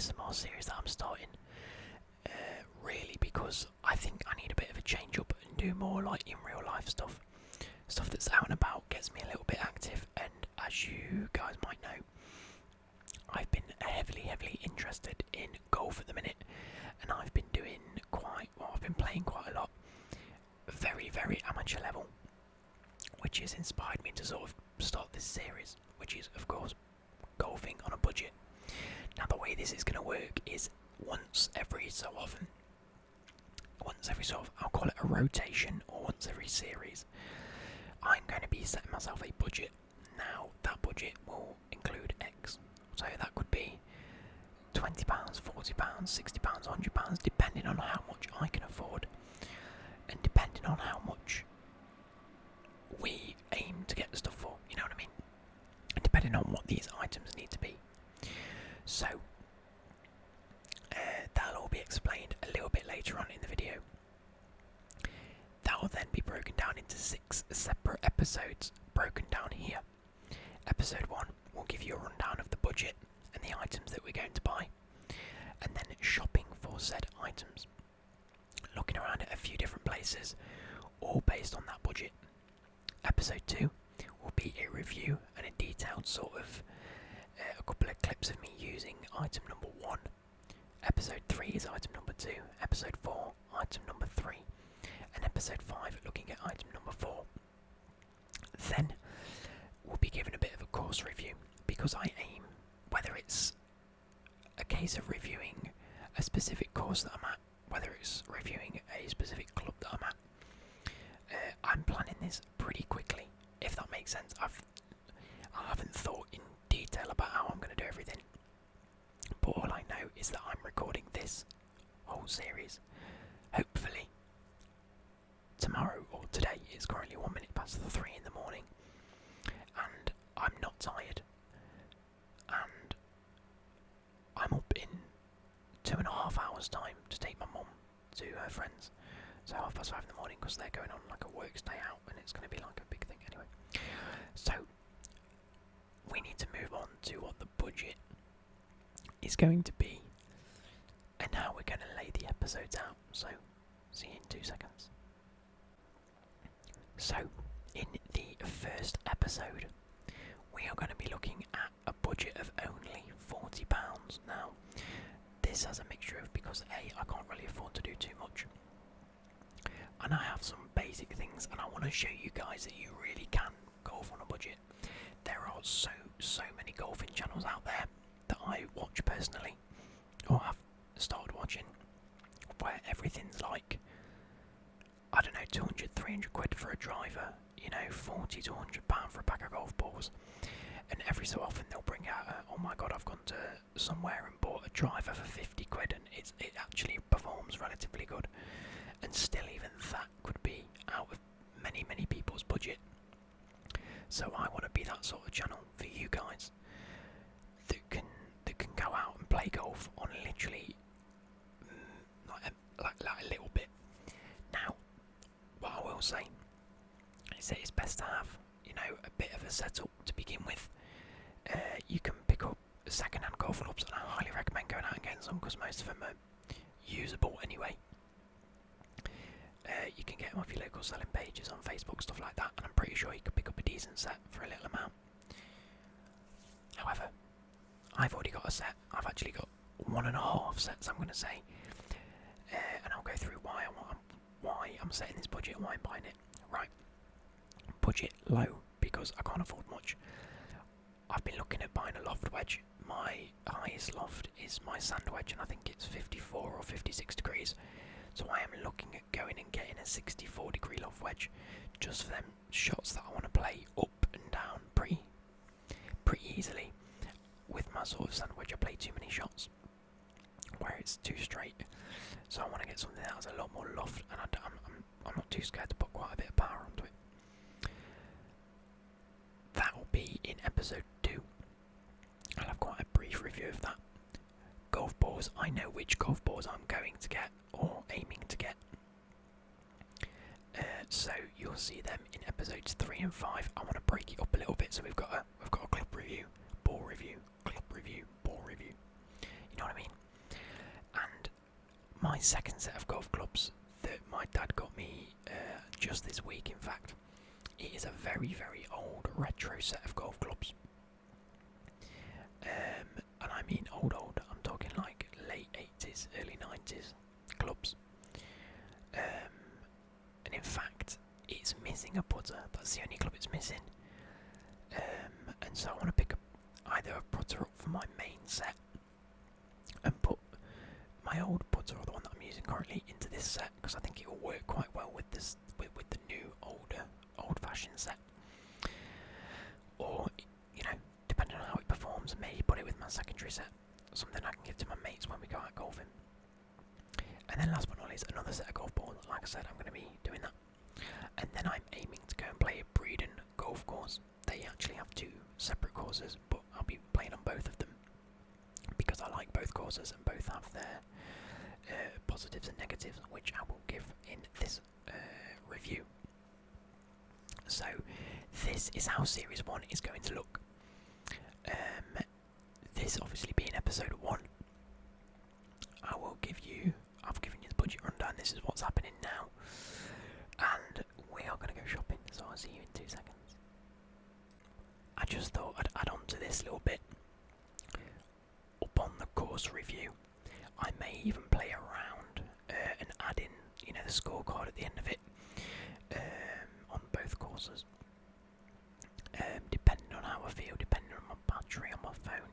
ASMR series that I'm starting. Really, because I think I need a bit of a change up and do more like in real life stuff. Stuff that's out and about, gets me a little bit active, and as you guys might know, I've been heavily interested in golf at the minute, and I've been doing I've been playing quite a lot, very amateur level, which has inspired me to sort of start this series, which is of course golfing on a budget. Now the way this is going to work is once every so often, I'll call it a rotation, or once every series, I'm going to be setting myself a budget. Now that budget will include X, so that could be £20, £40, £60, £100, depending on how much I can afford, and depending on how much we aim to get the stuff for, you know what I mean? And depending on what these items need to be. So, that'll all be explained a little bit later on in the video. That will then be broken down into 6 separate episodes, broken down here. Episode 1 will give you a rundown of the budget and the items that we're going to buy, and then shopping for said items. Looking around at a few different places, all based on that budget. Episode 2 will be a review and a detailed sort of a couple of clips of me using item number 1. Episode 3 is item number 2, episode 4 item number 3, and episode 5 looking at item number 4. Then we'll be given a bit of a course review, because I aim, whether it's a case of reviewing a specific course that I'm at, whether it's reviewing a specific club that I'm at, I'm planning this pretty quickly, if that makes sense. I haven't thought in detail about how I'm going to do everything, but all I know is that I'm recording this whole series, hopefully tomorrow or today. It's currently 1 minute past 3 in the morning, and I'm not tired, and I'm up in 2.5 hours time to take my mum to her friends, so 5:30 in the morning, because they're going on like a works day out, and it's going to be like a big thing anyway. So we need to move on to what the budget is going to be and how we're going to lay the episodes out. So see you in 2 seconds. So in the first episode, we are going to be looking at a budget of only £40. Now this has a mixture of, because A, I can't really afford to do too much, and I have some basic things, and I want to show you guys that you really can golf on a budget. There are so many golfing channels out there that I watch personally, or have started watching, where everything's like, I don't know, 200, 300 quid for a driver, you know, 40 to £100 for a pack of golf balls, and every so often they'll bring out oh my god, I've gone to somewhere and bought a driver for 50 quid, and it actually performs relatively good, and still even that could be out of many people's budget. So I want to be that sort of channel for you guys that can go out and play golf on literally like a little bit. Now, what I will say is that it's best to have, you know, a bit of a setup to begin with. You can pick up second-hand golf clubs, and I highly recommend going out and getting some, because most of them are usable anyway. You can get them off your local selling pages on Facebook, stuff like that, and I'm pretty sure you can pick up a decent set for a little amount. However, I've already got a set. I've actually got 1.5 sets, I'm going to say, and I'll go through why I'm setting this budget and why I'm buying it. Right, budget low, because I can't afford much. I've been looking at buying a loft wedge. My highest loft is my sand wedge, and I think it's 54 or 56 degrees. So I am looking at going and getting a 64 degree loft wedge, just for them shots that I want to play up and down pretty easily. With my sort of sand wedge, I play too many shots where it's too straight. So I want to get something that has a lot more loft, and I'm not too scared to put quite a bit of power onto it. That will be in episode 2. I'll have quite a brief review of that. Golf balls, I know which golf balls I'm going to get, or aiming to get. So you'll see them in episodes 3 and 5. I want to break it up a little bit, so we've got a club review, ball review, club review, ball review. You know what I mean? second set of golf clubs that my dad got me just this week, in fact. It is a very, very old retro set of golf clubs. And I mean old. I'm talking like late 80s, early 90s clubs. And in fact, it's missing a putter. That's the only club it's missing. And so I want to pick up either a putter up for my main set and put my old putter, or the one that I'm using currently, into this set, because I think it will work quite well with this, with the new old-fashioned set. Or, you know, depending on how it performs, maybe put it with my secondary set, something I can give to my mates when we go out golfing. And then last but not least, another set of golf balls. Like I said, I'm going to be doing that. And then I'm aiming to go and play a Breeden golf course. They actually have two separate courses, but I'll be playing on both of them because I like both courses and both have their positives and negatives, which I will give in this review. So this is how Series 1 is going to look. This obviously being episode 1, I've given you the budget rundown. This is what's happening now, and we are going to go shopping, so I'll see you in 2 seconds. I just thought I'd add on to this little bit. Up on the course review, I may even play around and add in, you know, the scorecard at the end of it on both courses. Depending on how I feel, depending on my battery on my phone,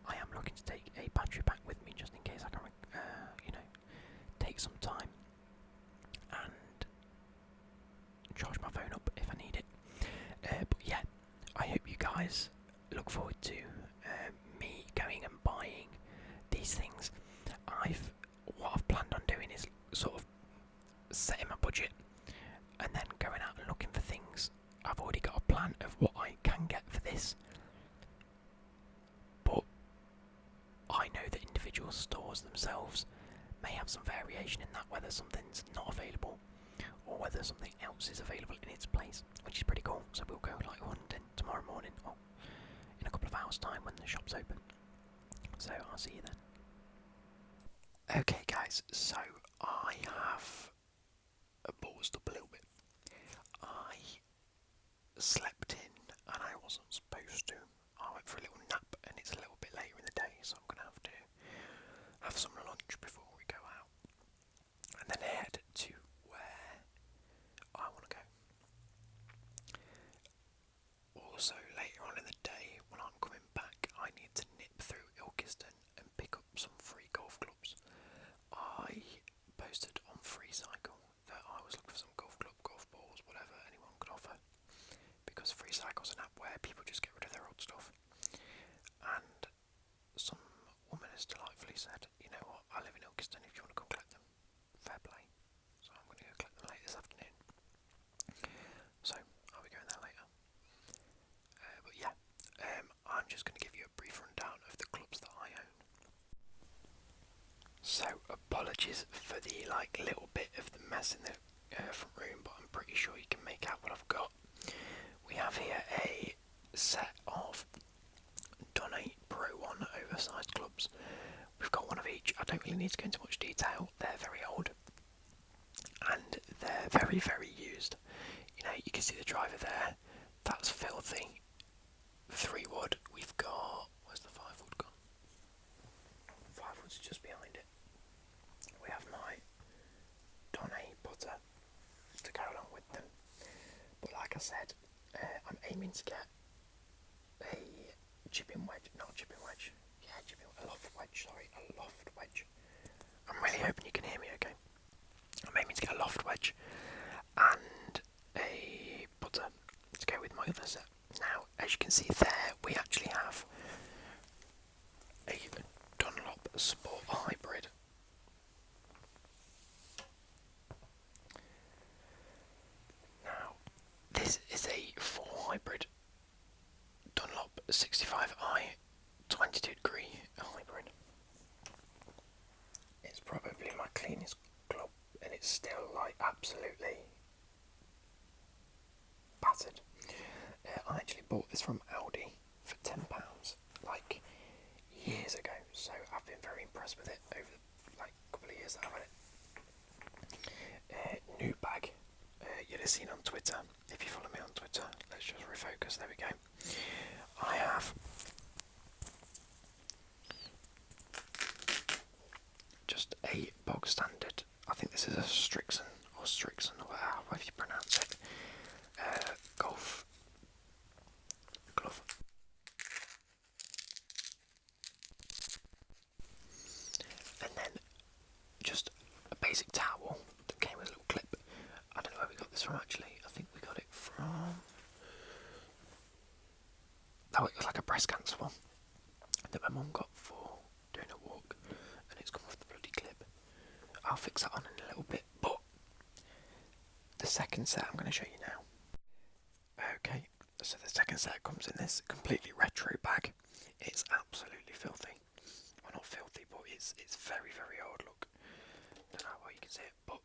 I am looking to take a battery pack with me just in case I can, you know, take some time and charge my phone up if I need it. But yeah, I hope you guys look forward to me going and buying these things. What I've planned on doing is sort of setting my budget and then going out and looking for things. I've already got a plan of what I can get for this, but I know that individual stores themselves may have some variation in that, whether something's not available or whether something else is available in its place, which is pretty cool. So we'll go like hunting tomorrow morning, or in a couple of hours time when the shop's open. So I'll see you then. Okay guys, so I have paused up a little bit. I slept in and I wasn't supposed to. I went for a little nap and it's a little bit later in the day, so I'm going to have to have some lunch before we go out and then head to where I want to go. Also later on in the day, when I'm coming back, I need to nip through Ilkeston and pick up some free golf clubs. I posted on Free Cycle that I was looking for some golf balls, whatever anyone could offer, because Free Cycle's an app where people just get rid of their old stuff. And some woman has delightfully said, you know what, I live in Ilkeston, if you want to come collect them, fair play. So I'm going to go collect them late this afternoon. So I'll be going there later. But yeah, I'm just going to give you a brief rundown of the clubs that I own. So apologies for the little bit of the mess in the front room, but I'm pretty sure you can make out what I've got. We have here a set of Donate Pro 1 oversized clubs. We've got one of each. I don't really need to go into much detail. They're very old and they're very, very used. You know, you can see the driver there. That's filthy. 3 wood. We've got, where's the 5 wood gone? 5 wood's just behind it. We have my Donate putter to go along with them. But like I said, I'm aiming to get a chipping wedge, a loft wedge. I'm really hoping you can hear me okay. I'm aiming to get a loft wedge and a putter to go with my other set. Now, as you can see there, we actually have a Dunlop Sport Hybrid. Now, this is a 4 hybrid Dunlop 65i 22 degree hybrid. It's probably my cleanest club and it's still absolutely battered. I actually bought this from Aldi for £10 years ago, so I've been very impressed with it over the couple of years that I've had it. have seen on Twitter. If you follow me on Twitter, let's just refocus. There we go. I have just a bog standard. I think this is a Strixon or however you pronounce it. Golf glove. And then just a basic towel that came with a little clip. I don't know where we got this from actually. I think we got it from... Oh, it was like a breast cancer one that my mum got for doing a walk, and it's come off the bloody clip. I'll fix that on in a little bit, but the second set I'm going to show you now. Okay, so the second set comes in this completely retro bag. It's absolutely filthy. Well, not filthy, but it's very, very old. Look, don't know how you can see it, but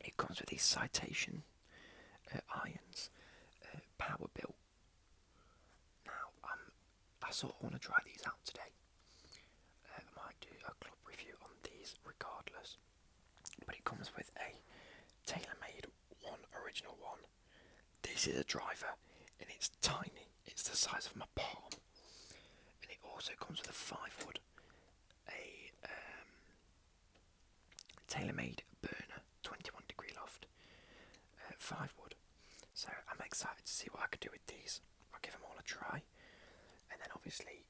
it comes with these Citation irons, power built. Now, I sort of want to try these out today. I might do a club review on these regardless, but it comes with a tailor-made one, original one. This is a driver, and it's tiny. It's the size of my palm, and it also comes with a 5-wood, a tailor-made burner, 21-degree loft, 5-wood. So I'm excited to see what I can do with these. I'll give them all a try, and then obviously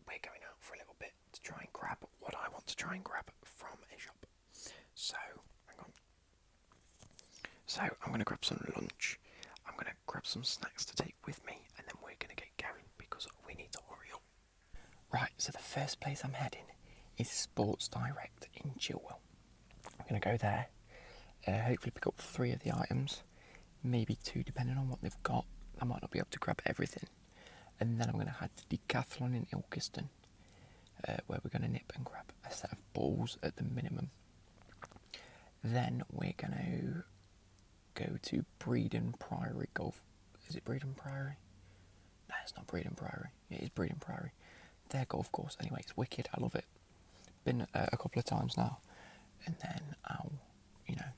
we're going out for a little bit to try and grab what I want to try and grab from a shop. So, hang on. So I'm going to grab some lunch, I'm going to grab some snacks to take with me, and then we're going to get going because we need to hurry up. Right, so the first place I'm heading is Sports Direct in Chilwell. I'm going to go there, hopefully pick up 3 of the items, maybe 2 depending on what they've got. I might not be able to grab everything. And then I'm going to head to Decathlon in Ilkeston, where we're going to nip and grab a set of balls at the minimum. Then we're going to go to Breedon Priory Golf. Is it Breedon Priory? No, it's not Breedon Priory. It is Breedon Priory. Their golf course. Anyway, it's wicked. I love it. Been a couple of times now. And then I'll,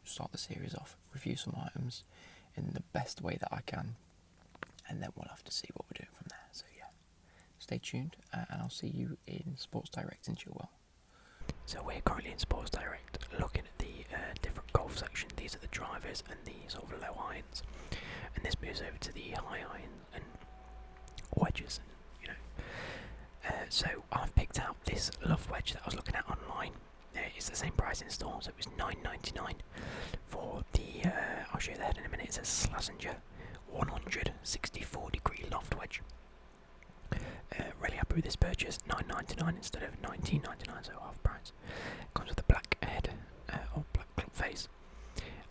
start the series off, review some items in the best way that I can. And then we'll have to see what we're doing from there. So yeah, stay tuned, and I'll see you in Sports Direct in Chilwell. So we're currently in Sports Direct, looking at the different golf section. These are the drivers and the sort of low irons, and this moves over to the high irons and wedges. And so I've picked out this Love wedge that I was looking at online. It's the same price in store, so it was $9.99 for the. I'll show you the head in a minute. It says Slazenger 164-degree loft wedge. Really happy with this purchase. $9.99 instead of $19.99, so half price. Comes with a black head or black club face,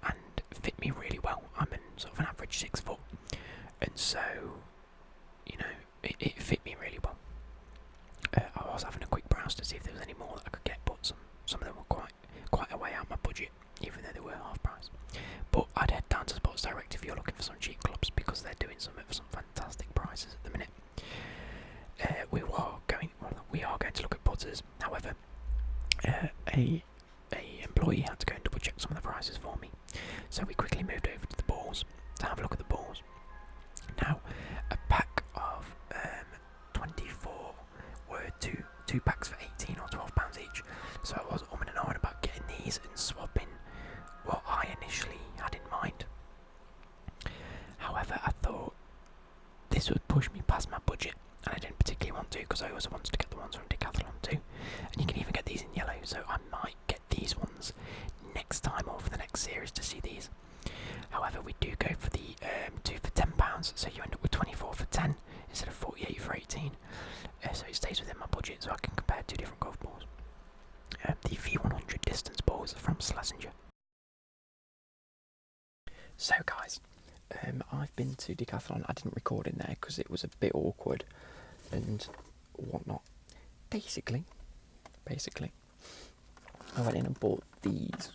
and fit me really well. I'm in sort of an average 6 foot, and so it fit me really well. I was having a quick browse to see if there was any more that I could get, but some of them were quite a way out my budget, even though they were half price. But I'd head down to Sports Direct if you're looking for some cheap clubs, because they're doing some fantastic prices at the minute. We are going to look at putters. However, a employee had to go and double check some of the prices for me, so we quickly moved over to the balls to have a look at the balls. Now, a pack of 24 were two packs for £18 or £12 each. So I was umming and ahhing about getting these and swapping what I initially had in mind. However, I thought this would push me past my budget, and I didn't particularly want to, because I also wanted to get the ones from Decathlon too. And you can even get these in yellow, so I might get these ones next time or for the next series to see these. However, we do go for the 2 for £10, so you end up with 24 for 10 instead of 48 for 18. So it stays within my budget, so I can compare 2 different golf balls. The V100 distance balls from Slazenger. So guys, I've been to Decathlon. I didn't record in there because it was a bit awkward and whatnot. Basically, I went in and bought these.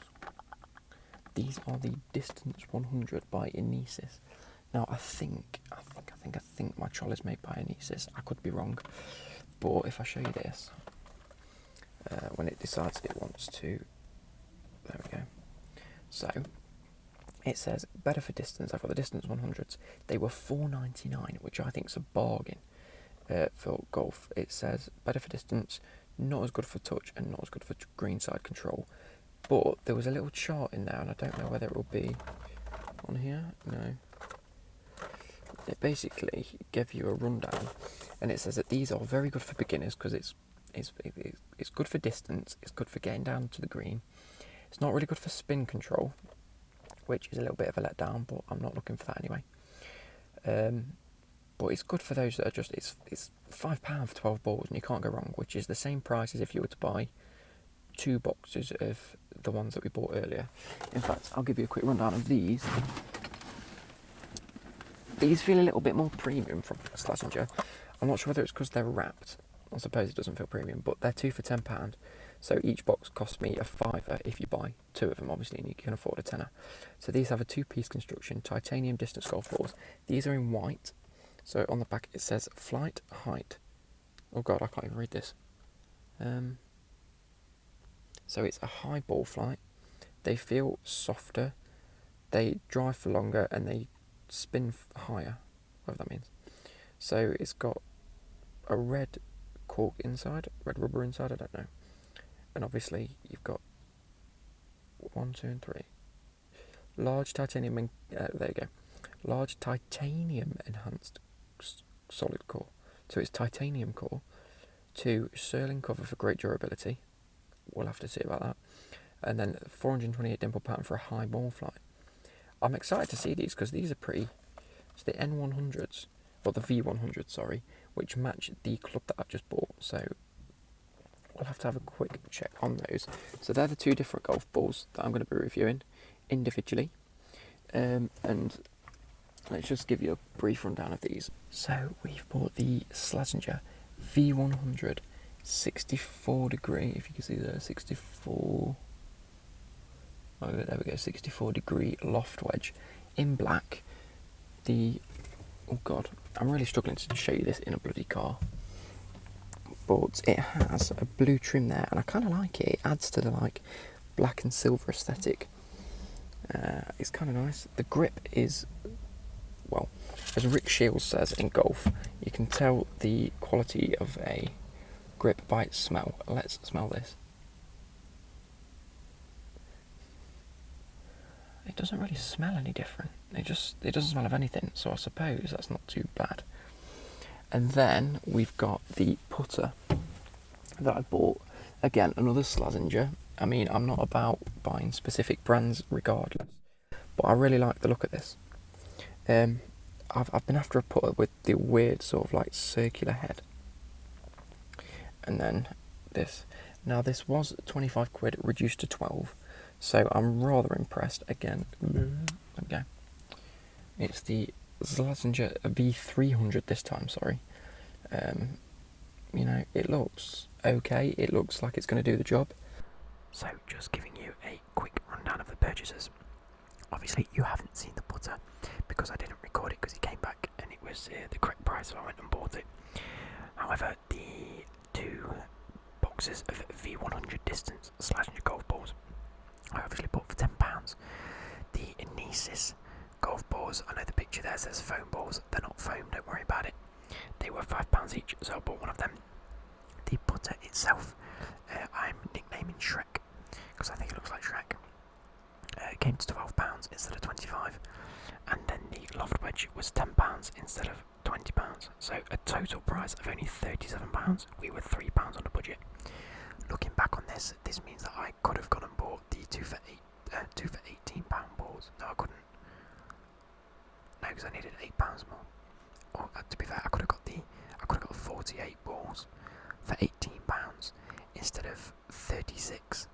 These are the Distance 100 by Inesis. Now I think my trolley's made by Inesis. I could be wrong, but if I show you this, when it decides it wants to, there we go. So it says better for distance. I've got the distance 100s. They were $4.99, which I think is a bargain for golf. It says better for distance, not as good for touch, and not as good for greenside control. But there was a little chart in there, and I don't know whether it will be on here. No. It basically gave you a rundown, and it says that these are very good for beginners because it's good for distance. It's good for getting down to the green. It's not really good for spin control, which is a little bit of a letdown, but I'm not looking for that anyway. But it's good for those that are just, it's £5 for 12 balls, and you can't go wrong, which is the same price as if you were to buy 2 boxes of the ones that we bought earlier. In fact, I'll give you a quick rundown of these. These feel a little bit more premium from Slazenger. I'm not sure whether it's because they're wrapped. I suppose it doesn't feel premium, but they're 2 for £10. So each box cost me a £5 if you buy 2 of them, obviously, and you can afford a tenner. So these have a 2-piece construction, titanium distance golf balls. These are in white. So on the back it says flight height. Oh god, I can't even read this. So it's a high ball flight. They feel softer. They drive for longer, and they spin higher, whatever that means. So it's got a red cork inside, red rubber inside, I don't know. And obviously you've got 1, 2 and 3. Large titanium, there you go. Large titanium enhanced solid core. So it's titanium core. 2, Serling cover for great durability. We'll have to see about that. And then 428 dimple pattern for a high ball flight. I'm excited to see these because these are pretty. It's the N100s, or the V100s, sorry, which match the club that I've just bought. So we'll have to have a quick check on those. So they're the 2 different golf balls that I'm going to be reviewing individually. And let's just give you a brief rundown of these. So we've bought the Slazenger V100 64 degree, if you can see there, 64. Oh, there we go, 64 degree loft wedge in black. Oh god, I'm really struggling to show you this in a bloody car. But it has a blue trim there, and I kind of like it. It adds to the black and silver aesthetic. It's kind of nice. The grip is, well, as Rick Shields says in golf, you can tell the quality of a grip by its smell. Let's smell this. It doesn't really smell any different. It doesn't smell of anything, so I suppose that's not too bad. And then we've got the putter that I bought. Again, another Slazenger. I mean, I'm not about buying specific brands regardless, but I really like the look of this. I've been after a putter with the weird sort of circular head. And then this. Now this was 25 quid, reduced to 12. So I'm rather impressed. Again, okay. It's the Slazenger V300 this time, sorry. It looks okay. It looks like it's going to do the job. So just giving you a quick rundown of the purchases. Obviously you haven't seen the putter because I didn't record it because it came back and it was the correct price, so I went and bought it. However, the 2 boxes of V100 distance Slazenger golf balls I obviously bought for £10. The Enesis golf balls, I know the picture there says foam balls. They're not foam, don't worry about it. They were £5 each, so I bought one of them. The putter itself, I'm nicknaming Shrek because I think it looks like Shrek. It came to £12 instead of £25, and then the loft wedge was £10 instead of £20. So a total price of only £37. We were £3 on the budget. Looking back on this means that I could have gone and bought the 2 for £18 balls. No, I couldn't. No, because I needed £8 more. Or to be fair, I could have got 48 balls for £18 instead of 36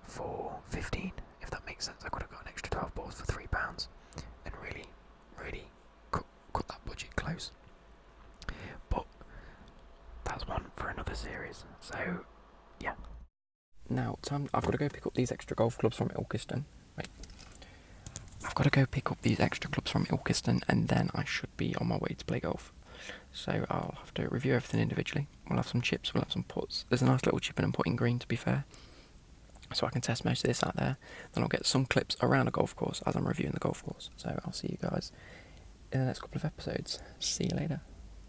for 15. If that makes sense, I could have got an extra 12 balls for £3 and really cut that budget close. But that's one for another series. So yeah. Now, I've got to go pick up these extra golf clubs from Ilkeston. I've got to go pick up these extra clubs from Ilkeston, and then I should be on my way to play golf. So I'll have to review everything individually. We'll have some chips, we'll have some putts. There's a nice little chipping and putting green, to be fair. so I can test most of this out there. Then I'll get some clips around a golf course as I'm reviewing the golf course. So I'll see you guys in the next couple of episodes. See you later.